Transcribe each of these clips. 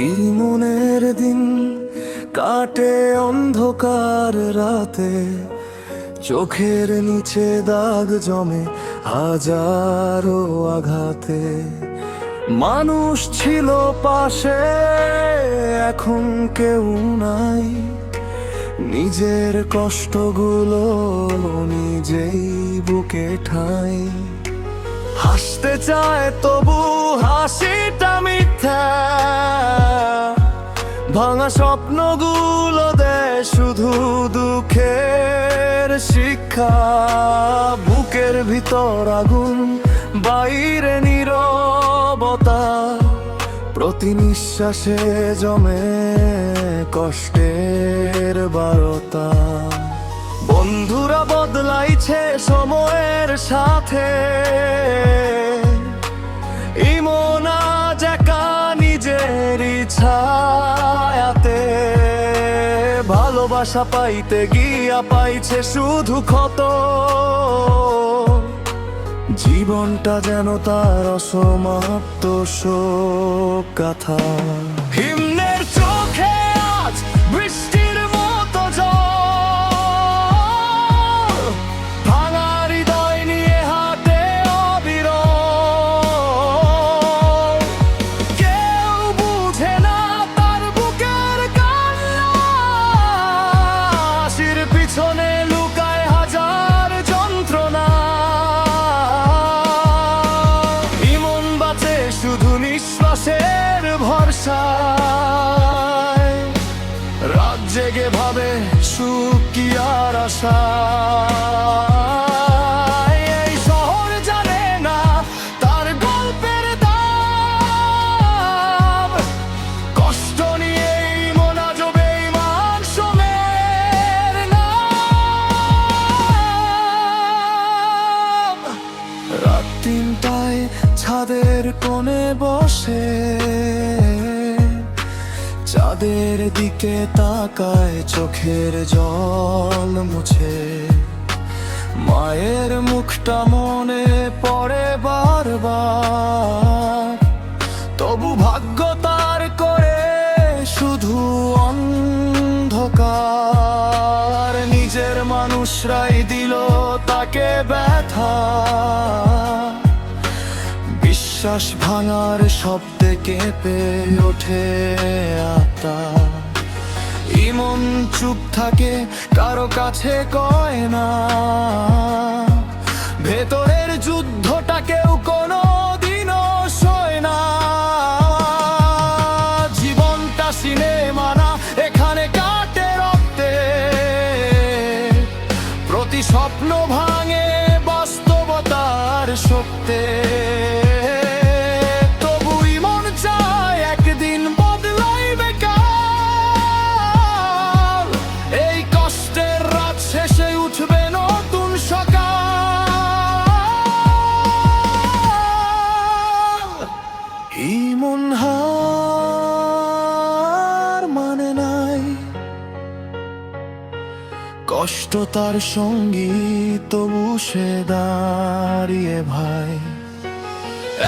ইমনের দিন কাটে অন্ধকার রাতে, চোখের নিচে দাগ জমে হাজারো আঘাতে। মানুষ ছিল পাশে, এখন কেউ নাই, নিজের কষ্টগুলো নিজেই বুকে ঠাই। হাসতে চায় তবু হাসিটা মিথ্যা, ভাঙা স্বপ্নগুলো দেয় শুধু দুঃখের শিক্ষা। বুকের ভিতর আগুন, বাইরে নীরবতা, প্রতি নিঃশ্বাসে জমে কষ্টের বারতা। বন্ধুরা বদলাইছে সময়ের সাথে, ইমন আজ একা নিজের ছায়াতে। ভালোবাসা পাইতে গিয়া পাইছে শুধু ক্ষত, জীবনটা যেন তার অসমাপ্ত শোক গাথা। হিমনের চোখে আজ বৃষ্টির মতো জল, ভাঙা হৃদয় নিয়ে হাঁটে অবিরল। কেউ বুঝে না তার বুকের কান্না, হাসির পিছনে লুকায় হাজার যন্ত্রণা। ইমন বাঁচে শুধু নিঃশ্বাসের ভরসায়, রাত জেগে ভাবে সুখ কি আর আশা। এই শহর জানে না তার গল্পের দাম, কষ্ট নিয়ে ইমন আজ বেঈমান সোমের নাম। রাত 3টায় ছাদের কোণে বসে, চাঁদের দিকে তাকায় চোখের জল মুছে। মায়ের মুখটা মনে পড়ে বারবার, তবু ভাগ্য তার করে শুধু অন্ধকার। নিজের মানুষরাই দিল তাকে ব্যথা, বিশ্বাস ভাঙার শব্দে কেঁপে ওঠে আত্মা। ইমন চুপ থাকে, কারো কাছে কয় না, ভেতরের যুদ্ধটা কেউ কোনো দিনও সয় না। জীবনটা সিনেমা না, এখানে কাটে রক্তে, প্রতি স্বপ্ন ভাঙে বাস্তবতার শক্তে। ইমন হার মানে নাই, কষ্ট তার সঙ্গী তবু সে দাঁড়িয়ে ভাই।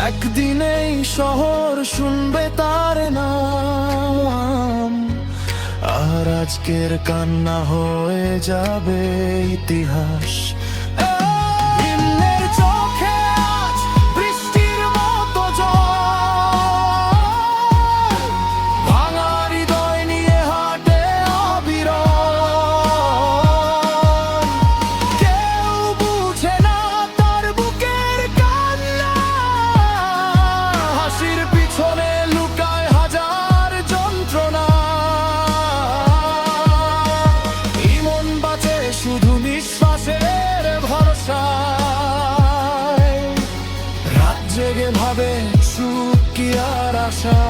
একদিন এই শহর শুনবে তার নাম, আর আজকের কান্না হয়ে যাবে ইতিহাস। শুধু নিঃশ্বাসের ভরসায়, রাত জেগে ভাবে সুখ কি আর আশা।